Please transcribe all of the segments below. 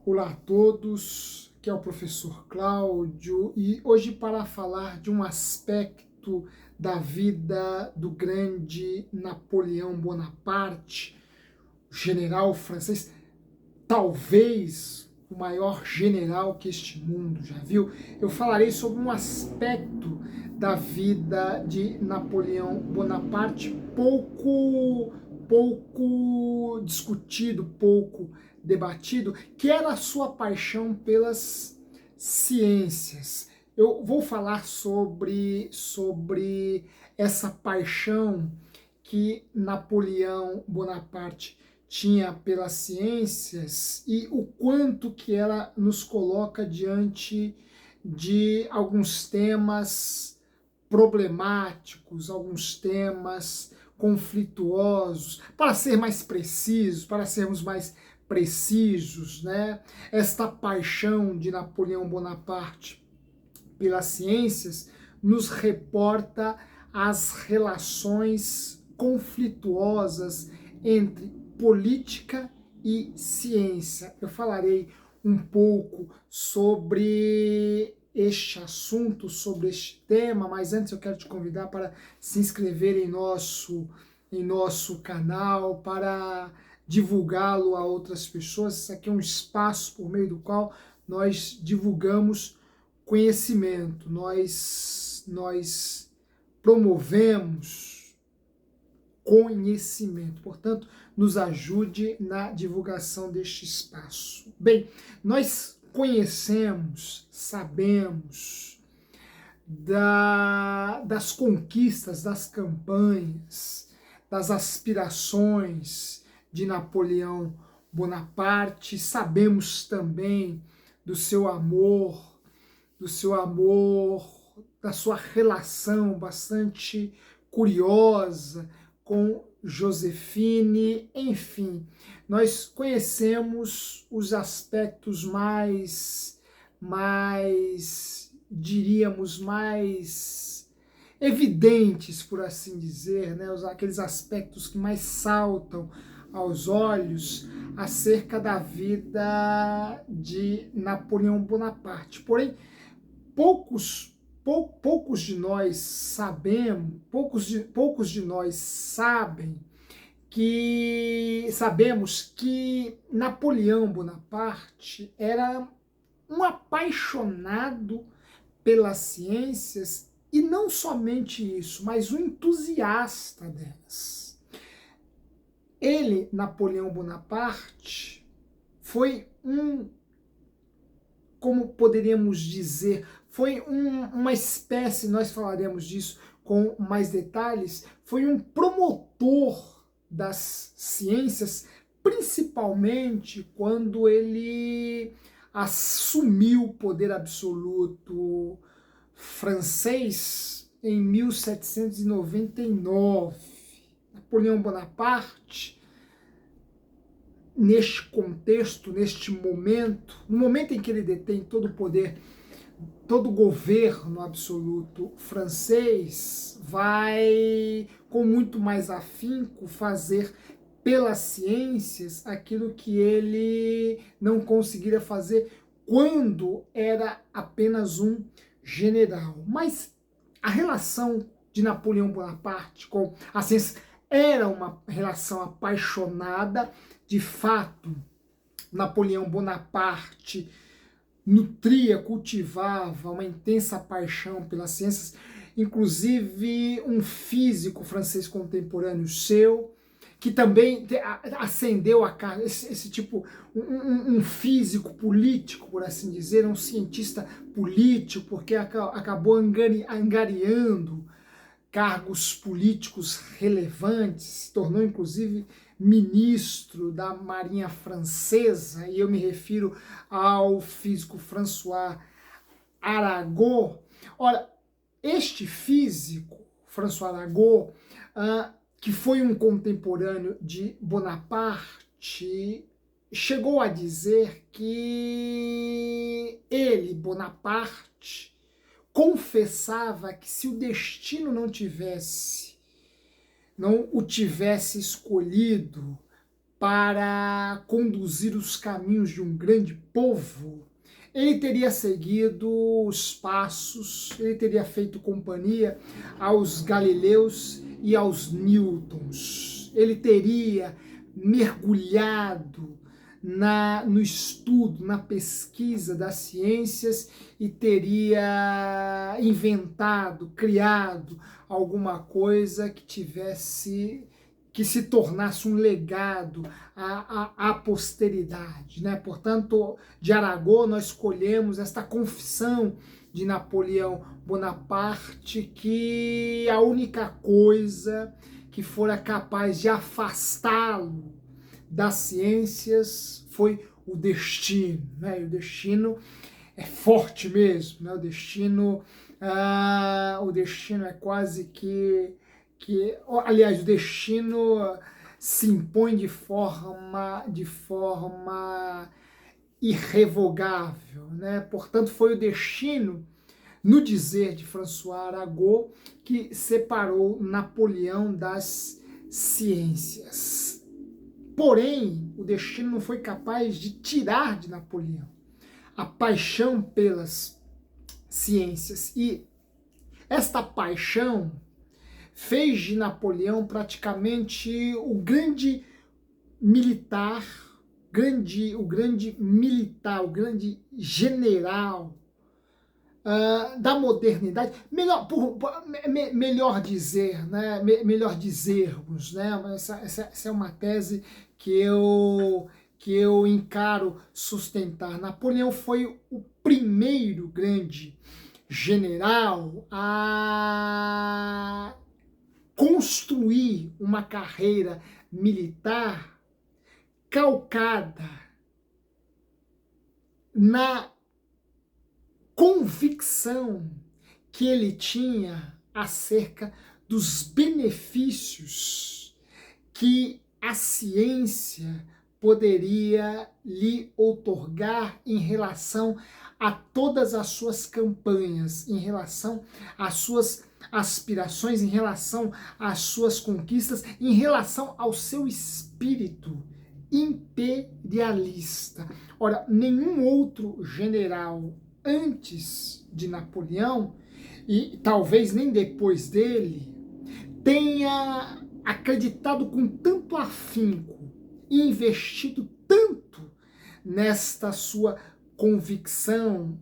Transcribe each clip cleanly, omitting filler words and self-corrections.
Olá a todos, aqui é o professor Cláudio e hoje para falar de um aspecto da vida do grande Napoleão Bonaparte, general francês, talvez o maior general que este mundo já viu. Eu falarei sobre um aspecto da vida de Napoleão Bonaparte pouco discutido, pouco debatido, que era a sua paixão pelas ciências. Eu vou falar sobre essa paixão que Napoleão Bonaparte tinha pelas ciências e o quanto que ela nos coloca diante de alguns temas problemáticos, alguns temas conflituosos, para ser mais precisos, para sermos mais precisos, né? Esta paixão de Napoleão Bonaparte pelas ciências nos reporta as relações conflituosas entre política e ciência. Eu falarei um pouco sobre este assunto, sobre este tema, mas antes eu quero te convidar para se inscrever em nosso canal, para divulgá-lo a outras pessoas. Isso aqui é um espaço por meio do qual nós divulgamos conhecimento, nós promovemos conhecimento. Portanto, nos ajude na divulgação deste espaço. Bem, nós conhecemos, sabemos das conquistas, das campanhas, das aspirações de Napoleão Bonaparte, sabemos também do seu amor, da sua relação bastante curiosa com Josefine, enfim, nós conhecemos os aspectos diríamos, mais evidentes, por assim dizer, né? Aqueles aspectos que mais saltam aos olhos acerca da vida de Napoleão Bonaparte. Porém, poucos de nós sabemos, poucos de nós sabemos que Napoleão Bonaparte era um apaixonado pelas ciências e não somente isso, mas um entusiasta delas. Ele, Napoleão Bonaparte, foi como poderíamos dizer, foi uma espécie, nós falaremos disso com mais detalhes, foi um promotor das ciências, principalmente quando ele assumiu o poder absoluto francês em 1799. Napoleão Bonaparte, neste contexto, neste momento, no momento em que ele detém todo o poder, todo o governo absoluto francês, vai com muito mais afinco fazer pelas ciências aquilo que ele não conseguiria fazer quando era apenas um general. Mas a relação de Napoleão Bonaparte com a ciência era uma relação apaixonada. De fato, Napoleão Bonaparte nutria, cultivava uma intensa paixão pelas ciências, inclusive um físico francês contemporâneo seu, que também ascendeu a cargo, esse tipo, um físico político, por assim dizer, um cientista político, porque acabou angariando cargos políticos relevantes, se tornou inclusive ministro da Marinha Francesa, e eu me refiro ao físico François Arago. Ora, este físico, François Arago, que foi um contemporâneo de Bonaparte, chegou a dizer que ele, Bonaparte, confessava que se o destino não o tivesse escolhido para conduzir os caminhos de um grande povo, ele teria seguido os passos, ele teria feito companhia aos Galileus e aos Newtons. Ele teria mergulhado no estudo, na pesquisa das ciências e teria inventado, criado alguma coisa que se tornasse um legado à posteridade, né? Portanto, de Aragon nós escolhemos esta confissão de Napoleão Bonaparte, que a única coisa que fora capaz de afastá-lo das ciências foi o destino, né? E o destino é forte mesmo, né? O destino é quase aliás, o destino se impõe de forma irrevogável, né? Portanto, foi o destino, no dizer de François Arago, que separou Napoleão das ciências. Porém, o destino não foi capaz de tirar de Napoleão a paixão pelas ciências. E esta paixão fez de Napoleão praticamente o grande militar, o grande general da modernidade, melhor dizer, né? Melhor dizermos, né? Essa é uma tese que eu encaro sustentar. Napoleão foi o primeiro grande general a construir uma carreira militar calcada na convicção que ele tinha acerca dos benefícios que a ciência poderia lhe outorgar em relação a todas as suas campanhas, em relação às suas aspirações, em relação às suas conquistas, em relação ao seu espírito imperialista. Ora, nenhum outro general antes de Napoleão, e talvez nem depois dele, tenha acreditado com tanto afinco e investido tanto nesta sua convicção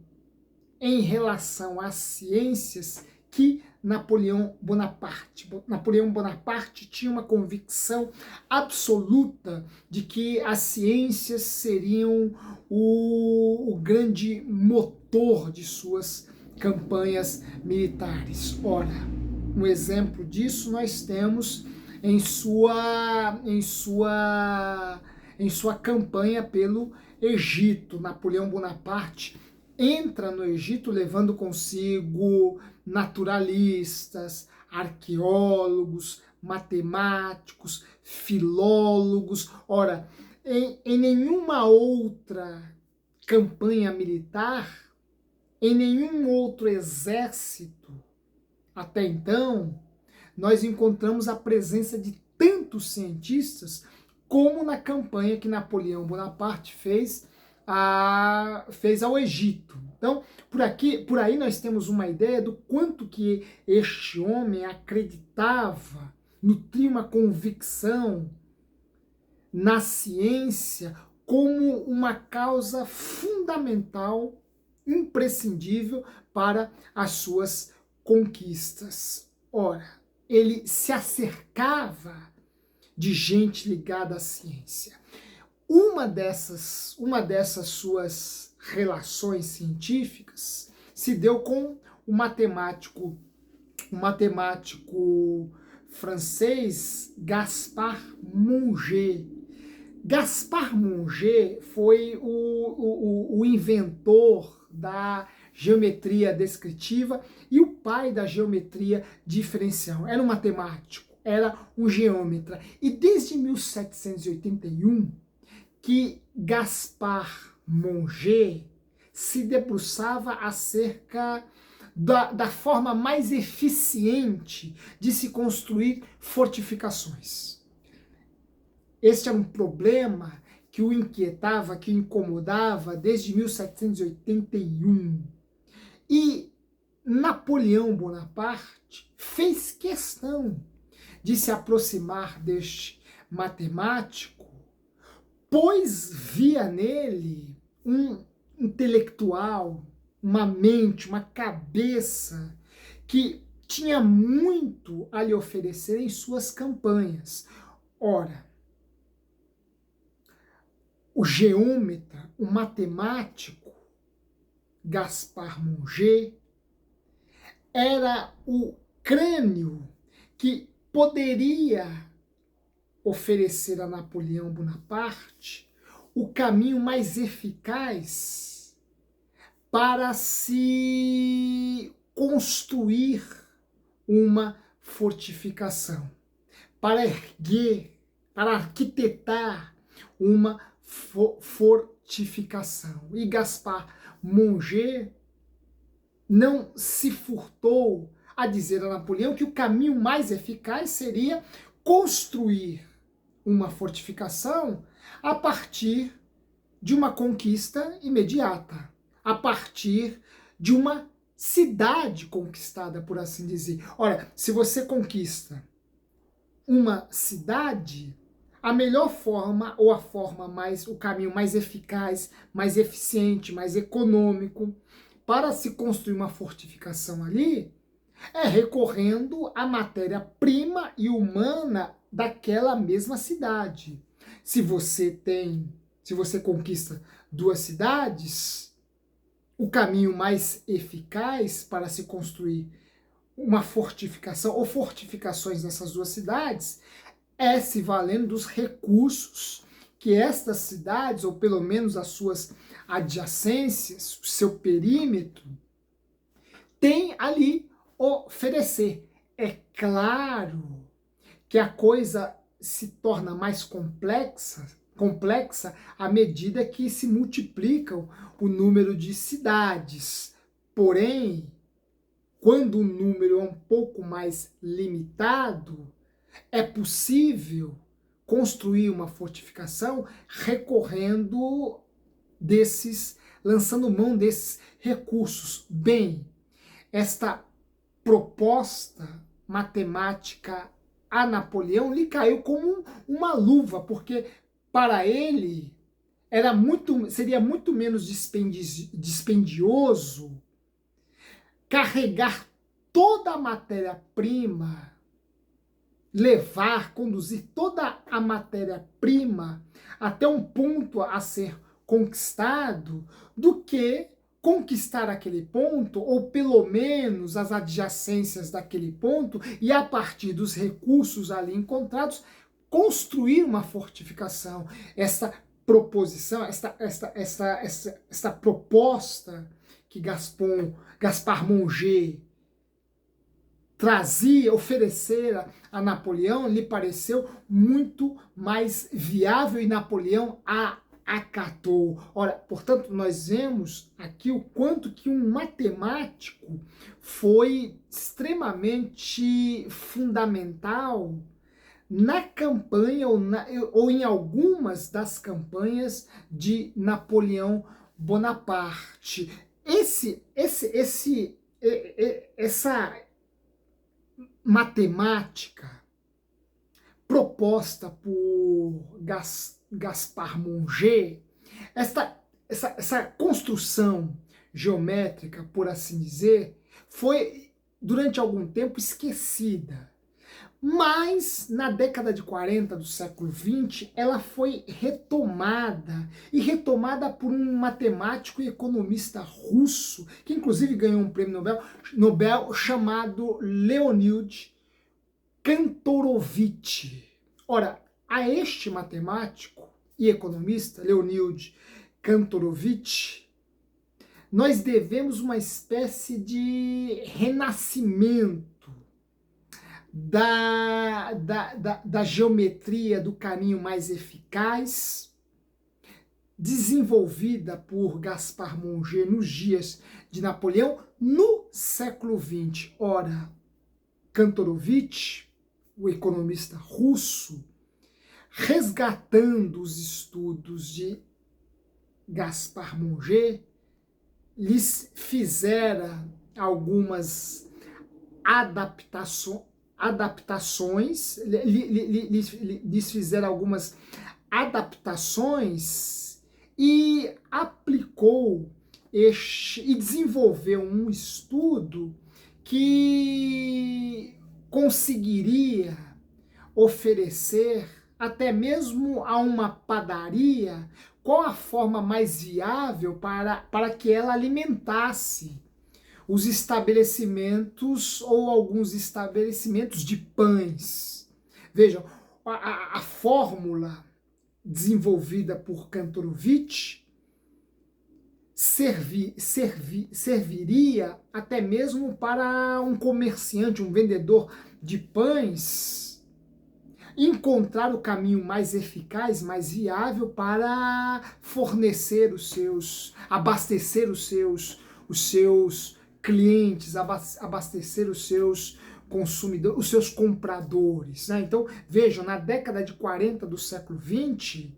em relação às ciências que Napoleão Bonaparte. Napoleão Bonaparte tinha uma convicção absoluta de que as ciências seriam o grande motor de suas campanhas militares. Ora, um exemplo disso nós temos em sua campanha pelo Egito. Napoleão Bonaparte entra no Egito levando consigo naturalistas, arqueólogos, matemáticos, filólogos. Ora, em nenhuma outra campanha militar, em nenhum outro exército, até então, nós encontramos a presença de tantos cientistas como na campanha que Napoleão Bonaparte fez ao Egito. Então, por aí nós temos uma ideia do quanto que este homem acreditava, nutria uma convicção na ciência como uma causa fundamental, imprescindível para as suas conquistas. Ora, ele se acercava de gente ligada à ciência. Uma dessas suas relações científicas se deu com o matemático francês Gaspard Monge. Gaspard Monge foi o inventor da geometria descritiva e o pai da geometria diferencial. Era um matemático, era um geômetra. E desde 1781 que Gaspard Monge se debruçava acerca da forma mais eficiente de se construir fortificações. Este era um problema que o inquietava, que o incomodava desde 1781. E Napoleão Bonaparte fez questão de se aproximar deste matemático, pois via nele um intelectual, uma mente, uma cabeça que tinha muito a lhe oferecer em suas campanhas. Ora, o geômetra, o matemático Gaspar Monge era o crânio que poderia oferecer a Napoleão Bonaparte o caminho mais eficaz para se construir uma fortificação, para erguer, para arquitetar uma fortificação. E Gaspar Monge não se furtou a dizer a Napoleão que o caminho mais eficaz seria construir uma fortificação a partir de uma conquista imediata, a partir de uma cidade conquistada, por assim dizer. Ora, se você conquista uma cidade, a melhor forma ou a forma mais, o caminho mais eficaz, mais eficiente, mais econômico para se construir uma fortificação ali é recorrendo à matéria-prima e humana daquela mesma cidade. Se você conquista duas cidades, o caminho mais eficaz para se construir uma fortificação ou fortificações nessas duas cidades é se valendo dos recursos que estas cidades, ou pelo menos as suas adjacências, o seu perímetro, tem ali oferecer. É claro que a coisa se torna mais complexa à medida que se multiplicam o número de cidades. Porém, quando o número é um pouco mais limitado, é possível construir uma fortificação lançando mão desses recursos. Bem, esta proposta matemática a Napoleão lhe caiu como uma luva, porque para ele seria muito menos dispendioso carregar toda a matéria-prima, conduzir toda a matéria-prima até um ponto a ser conquistado, do que conquistar aquele ponto, ou pelo menos as adjacências daquele ponto, e a partir dos recursos ali encontrados, construir uma fortificação. Essa proposição, esta proposta que Gaspar Monge oferecera a Napoleão, lhe pareceu muito mais viável e Napoleão a acatou. Ora, portanto, nós vemos aqui o quanto que um matemático foi extremamente fundamental na campanha ou em algumas das campanhas de Napoleão Bonaparte. Essa matemática proposta por Gaspar Monge, essa construção geométrica, por assim dizer, foi durante algum tempo esquecida. Mas na década de 40 do século XX, ela foi retomada, e retomada por um matemático e economista russo, que inclusive ganhou um prêmio Nobel chamado Leonid Kantorovich. Ora, a este matemático e economista, Leonid Kantorovich, nós devemos uma espécie de renascimento da geometria do caminho mais eficaz, desenvolvida por Gaspar Monge nos dias de Napoleão, no século XX. Ora, Kantorovich, o economista russo, resgatando os estudos de Gaspard Monge, lhes fizera algumas adaptações, lhes fizeram algumas adaptações e aplicou e desenvolveu um estudo que conseguiria oferecer até mesmo a uma padaria qual a forma mais viável para que ela alimentasse os estabelecimentos ou alguns estabelecimentos de pães. Vejam, a fórmula desenvolvida por Kantorovich serviria até mesmo para um comerciante, um vendedor de pães, encontrar o caminho mais eficaz, mais viável para fornecer abastecer os seus clientes, abastecer os seus consumidores, os seus compradores, né? Então, vejam, na década de 40 do século 20,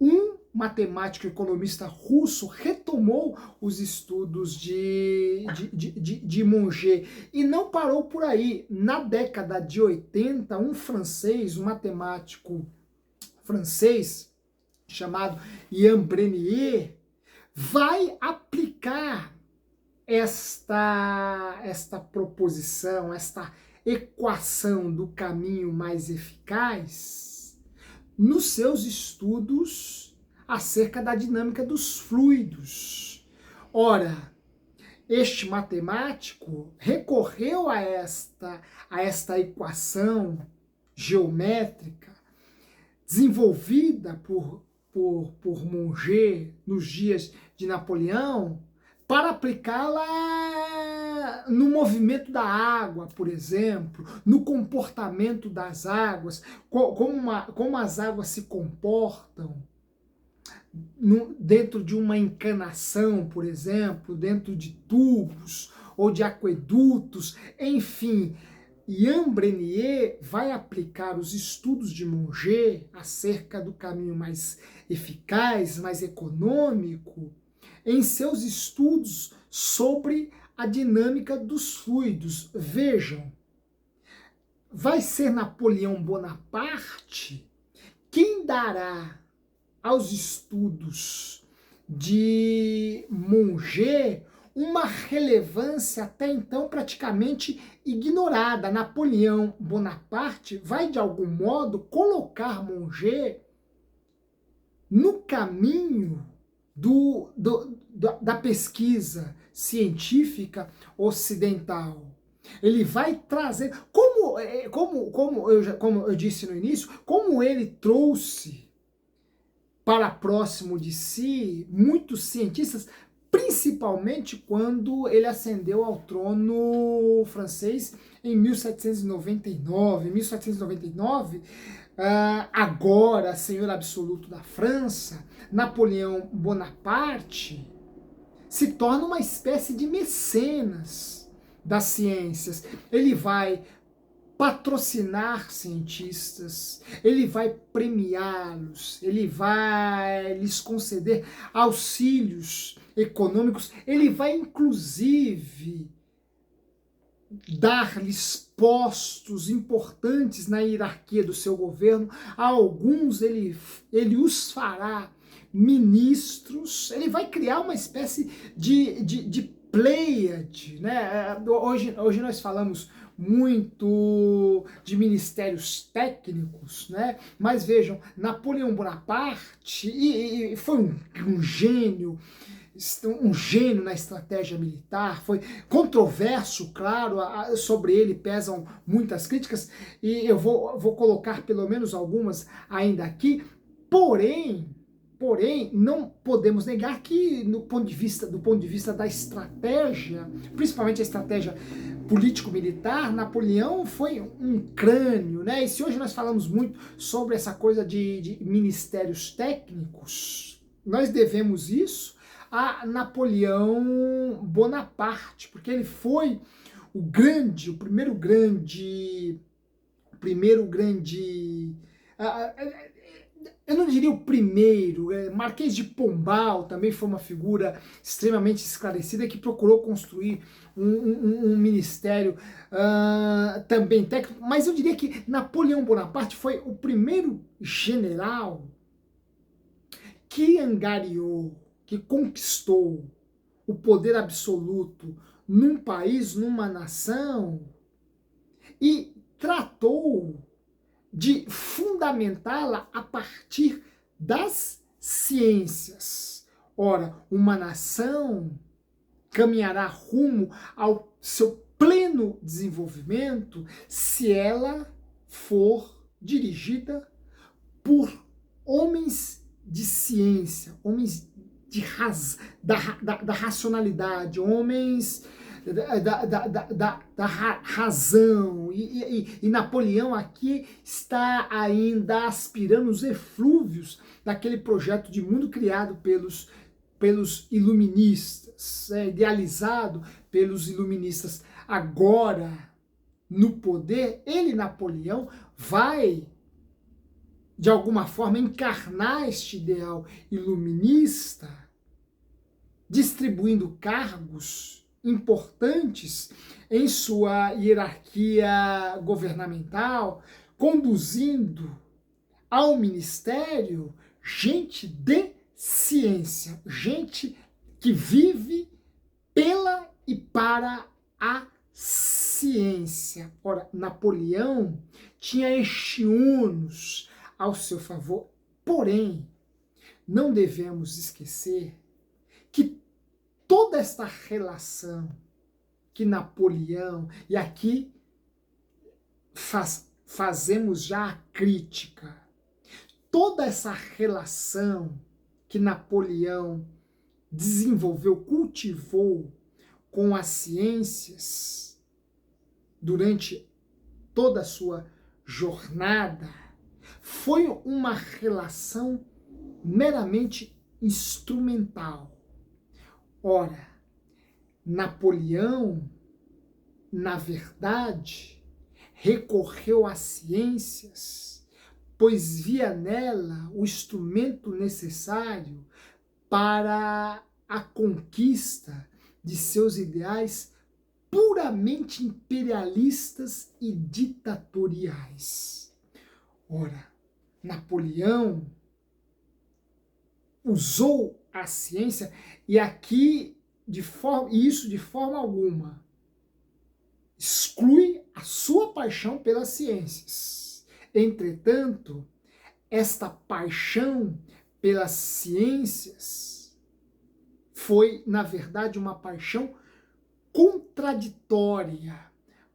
um matemático e economista russo retomou os estudos de Monge e não parou por aí. Na década de 80, um matemático francês, chamado Ian Brenier, vai aplicar esta proposição, esta equação do caminho mais eficaz nos seus estudos acerca da dinâmica dos fluidos. Ora, este matemático recorreu a esta equação geométrica desenvolvida por Monge nos dias de Napoleão para aplicá-la no movimento da água, por exemplo, no comportamento das águas, como as águas se comportam dentro de uma encanação, por exemplo, dentro de tubos ou de aquedutos, enfim. Ian Brenier vai aplicar os estudos de Monge acerca do caminho mais eficaz, mais econômico, em seus estudos sobre a dinâmica dos fluidos. Vejam, vai ser Napoleão Bonaparte quem dará aos estudos de Monge uma relevância até então praticamente ignorada. Napoleão Bonaparte vai, de algum modo, colocar Monge no caminho da pesquisa científica ocidental. Ele vai trazer, como eu disse no início, como ele trouxe para próximo de si muitos cientistas, principalmente quando ele ascendeu ao trono francês em 1799. Em 1799, agora senhor absoluto da França, Napoleão Bonaparte se torna uma espécie de mecenas das ciências. Ele vai patrocinar cientistas, ele vai premiá-los, ele vai lhes conceder auxílios econômicos, ele vai inclusive dar-lhes postos importantes na hierarquia do seu governo. A alguns ele os ministros, ele vai criar uma espécie de pleiade, né? Hoje nós falamos muito de ministérios técnicos, né? Mas vejam, Napoleão Bonaparte foi um gênio na estratégia militar, foi controverso, claro, sobre ele pesam muitas críticas, e eu vou colocar pelo menos algumas ainda aqui, porém, não podemos negar que do ponto de vista da estratégia, principalmente a estratégia político-militar, Napoleão foi um crânio, né? E se hoje nós falamos muito sobre essa coisa de ministérios técnicos, nós devemos isso a Napoleão Bonaparte, porque ele foi o primeiro grande eu não diria o primeiro, Marquês de Pombal também foi uma figura extremamente esclarecida que procurou construir um ministério também técnico, mas eu diria que Napoleão Bonaparte foi o primeiro general que angariou, que conquistou o poder absoluto num país, numa nação, e tratou de fundamentá-la a partir das ciências. Ora, uma nação caminhará rumo ao seu pleno desenvolvimento se ela for dirigida por homens de ciência, homens da racionalidade, homens da razão. E Napoleão aqui está ainda aspirando os eflúvios daquele projeto de mundo criado pelos iluministas, idealizado pelos iluministas. Agora, no poder, ele, Napoleão, vai de alguma forma encarnar este ideal iluminista, distribuindo cargos importantes em sua hierarquia governamental, conduzindo ao ministério gente de ciência, gente que vive pela e para a ciência. Ora, Napoleão tinha este ônus ao seu favor, porém, não devemos esquecer que toda esta relação que Napoleão, e aqui fazemos já a crítica, toda essa relação que Napoleão desenvolveu, cultivou com as ciências durante toda a sua jornada, foi uma relação meramente instrumental. Ora, Napoleão, na verdade, recorreu às ciências, pois via nela o instrumento necessário para a conquista de seus ideais puramente imperialistas e ditatoriais. Ora, Napoleão usou a ciência, e aqui isso de forma alguma exclui a sua paixão pelas ciências. Entretanto, esta paixão pelas ciências foi, na verdade, uma paixão contraditória.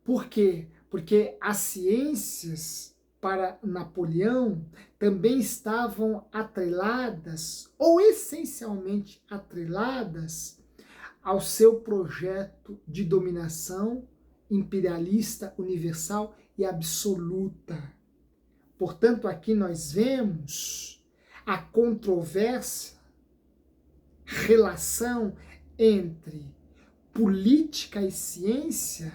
Por quê? Porque as ciências, para Napoleão, também estavam atreladas, ou essencialmente atreladas, ao seu projeto de dominação imperialista, universal e absoluta. Portanto, aqui nós vemos a controversa relação entre política e ciência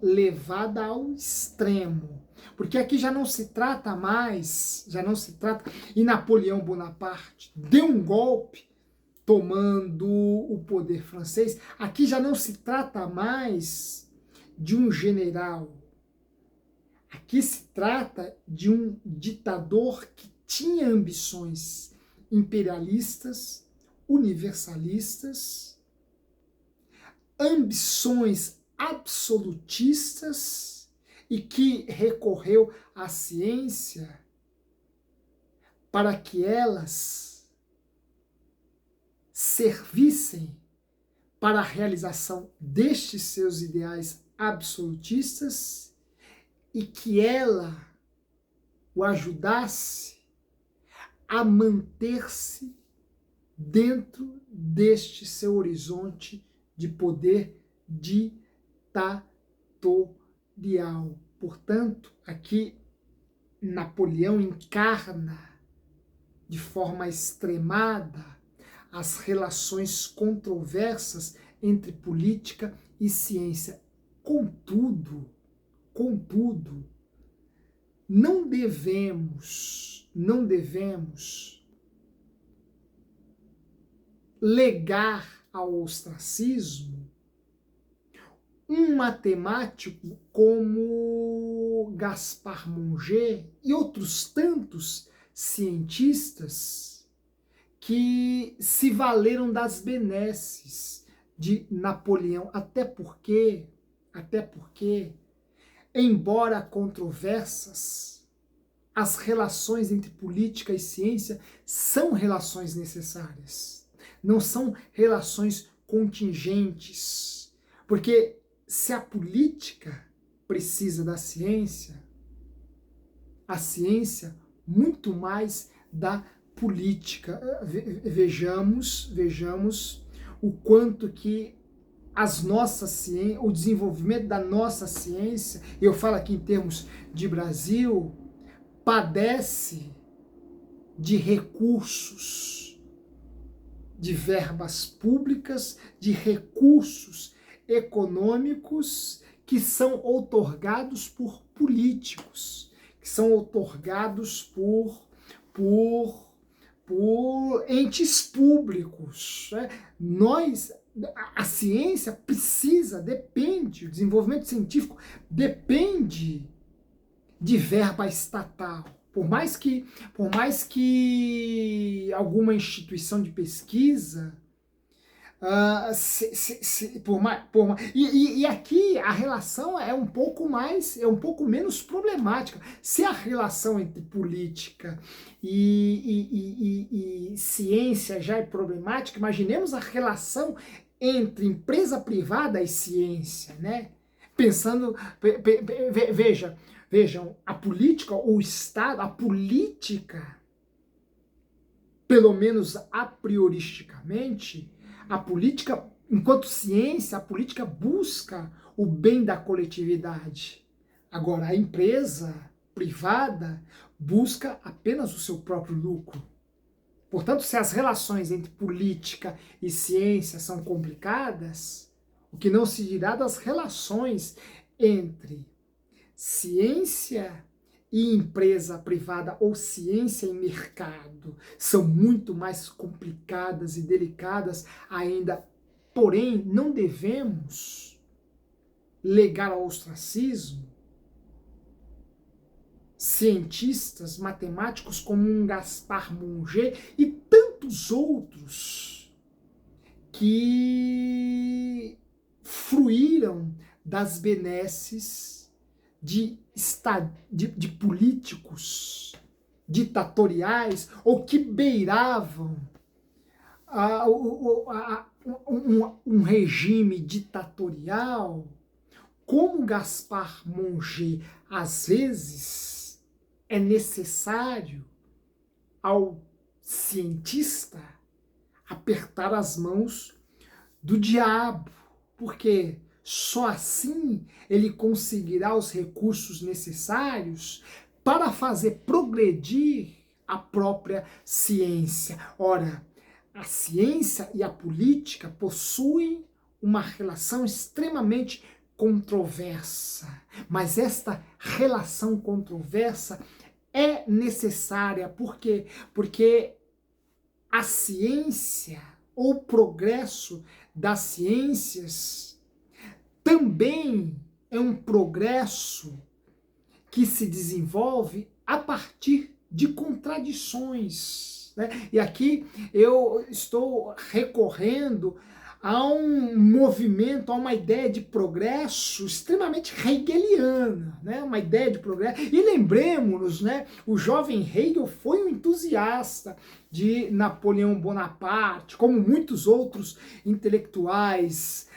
levada ao extremo. Porque aqui já não se trata mais, e Napoleão Bonaparte deu um golpe tomando o poder francês, aqui já não se trata mais de um general, aqui se trata de um ditador que tinha ambições imperialistas, universalistas, ambições absolutistas, e que recorreu à ciência para que elas servissem para a realização destes seus ideais absolutistas e que ela o ajudasse a manter-se dentro deste seu horizonte de poder ditatorial. Portanto, aqui Napoleão encarna de forma extremada as relações controversas entre política e ciência. Contudo, não devemos legar ao ostracismo um matemático como Gaspard Monge e outros tantos cientistas que se valeram das benesses de Napoleão, até porque, embora controversas, as relações entre política e ciência são relações necessárias, não são relações contingentes, porque se a política precisa da ciência, a ciência muito mais da política. Vejamos o quanto que o desenvolvimento da nossa ciência, eu falo aqui em termos de Brasil, padece de recursos, de verbas públicas, de recursos econômicos que são outorgados por políticos, que são outorgados por entes públicos. Né? A ciência depende, o desenvolvimento científico depende de verba estatal. Por mais que alguma instituição de pesquisa e aqui a relação é um pouco menos problemática. Se a relação entre política e ciência já é problemática, imaginemos a relação entre empresa privada e ciência, né? Pensando, vejam, a política, o Estado, a política, pelo menos a prioristicamente, a política, enquanto ciência, a política busca o bem da coletividade. Agora, a empresa privada busca apenas o seu próprio lucro. Portanto, se as relações entre política e ciência são complicadas, o que não se dirá das relações entre ciência e empresa privada ou ciência e mercado são muito mais complicadas e delicadas ainda. Porém, não devemos legar ao ostracismo cientistas, matemáticos como um Gaspard Monge e tantos outros que fruíram das benesses de políticos ditatoriais ou que beiravam um regime ditatorial, como Gaspard Monge. Às vezes é necessário ao cientista apertar as mãos do diabo, porque só assim ele conseguirá os recursos necessários para fazer progredir a própria ciência. Ora, a ciência e a política possuem uma relação extremamente controversa, mas esta relação controversa é necessária. Por quê? Porque a ciência, ou o progresso das ciências, também é um progresso que se desenvolve a partir de contradições, né? E aqui eu estou recorrendo a um movimento, a uma ideia de progresso extremamente hegeliana, né? Uma ideia de progresso. E lembremos-nos, né? O jovem Hegel foi um entusiasta de Napoleão Bonaparte, como muitos outros intelectuais,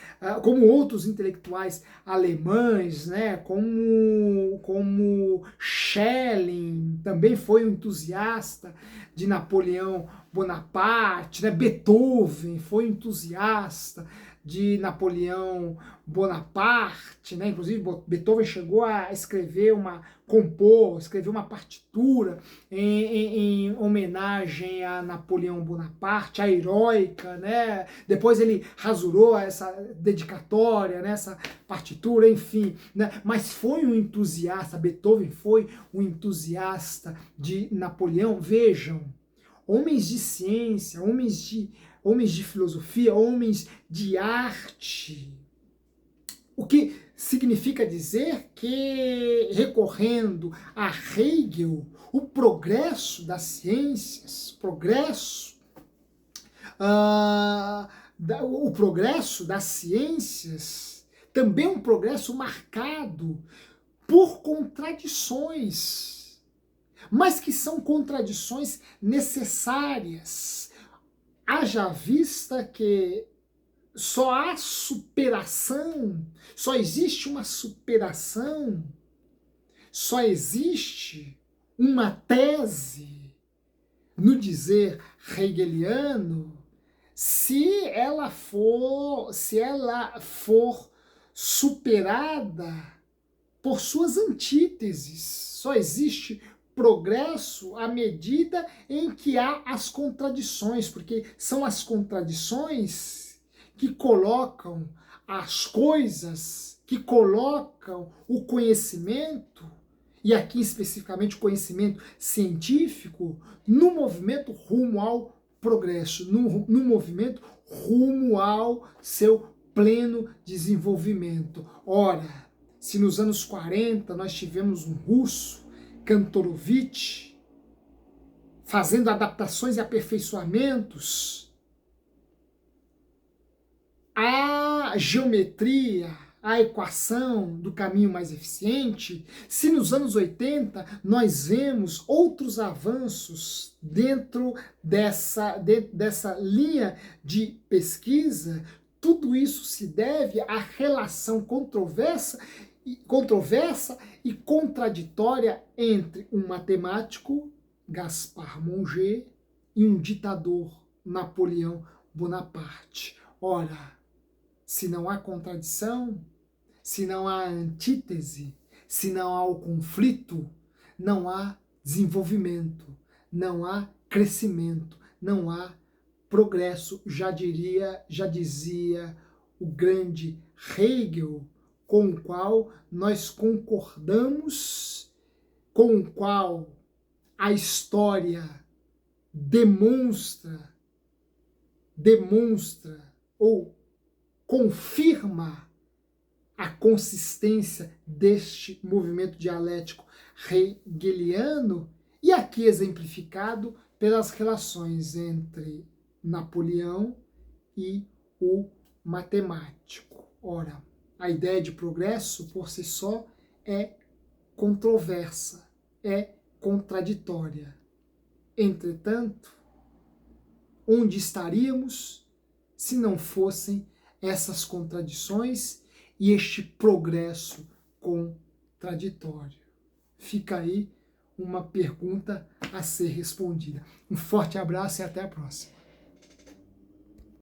alemães, né? Como Schelling também foi um entusiasta de Napoleão Bonaparte, né? Beethoven foi entusiasta de Napoleão Bonaparte, né? Inclusive Beethoven chegou a escrever uma partitura em homenagem a Napoleão Bonaparte, a heróica, né? Depois ele rasurou essa dedicatória, né? Essa partitura, enfim, né? Mas foi um entusiasta, Beethoven foi um entusiasta de Napoleão. Vejam, homens de ciência, homens de filosofia, homens de arte. O que significa dizer que, recorrendo a Hegel, o progresso das ciências, o progresso das ciências, também é um progresso marcado por contradições, mas que são contradições necessárias. Haja vista que só há superação, só existe uma superação, só existe uma tese, no dizer hegeliano, se ela for superada por suas antíteses. Só existe progresso à medida em que há as contradições, porque são as contradições que colocam as coisas, que colocam o conhecimento, e aqui especificamente o conhecimento científico, no movimento rumo ao progresso, no movimento rumo ao seu pleno desenvolvimento. Ora, se nos anos 40 nós tivemos um russo, Kantorovich, fazendo adaptações e aperfeiçoamentos, a geometria, a equação do caminho mais eficiente, se nos anos 80 nós vemos outros avanços dentro dessa linha de pesquisa, tudo isso se deve à relação controversa e contraditória entre um matemático, Gaspard Monge, e um ditador, Napoleão Bonaparte. Ora, se não há contradição, se não há antítese, se não há o conflito, não há desenvolvimento, não há crescimento, não há progresso, já dizia o grande Hegel, com o qual nós concordamos, com o qual a história demonstra ou confirma a consistência deste movimento dialético hegeliano, e aqui exemplificado pelas relações entre Napoleão e o matemático. Ora, a ideia de progresso por si só é controversa, é contraditória. Entretanto, onde estaríamos se não fossem essas contradições e este progresso contraditório? Fica aí uma pergunta a ser respondida. Um forte abraço e até a próxima.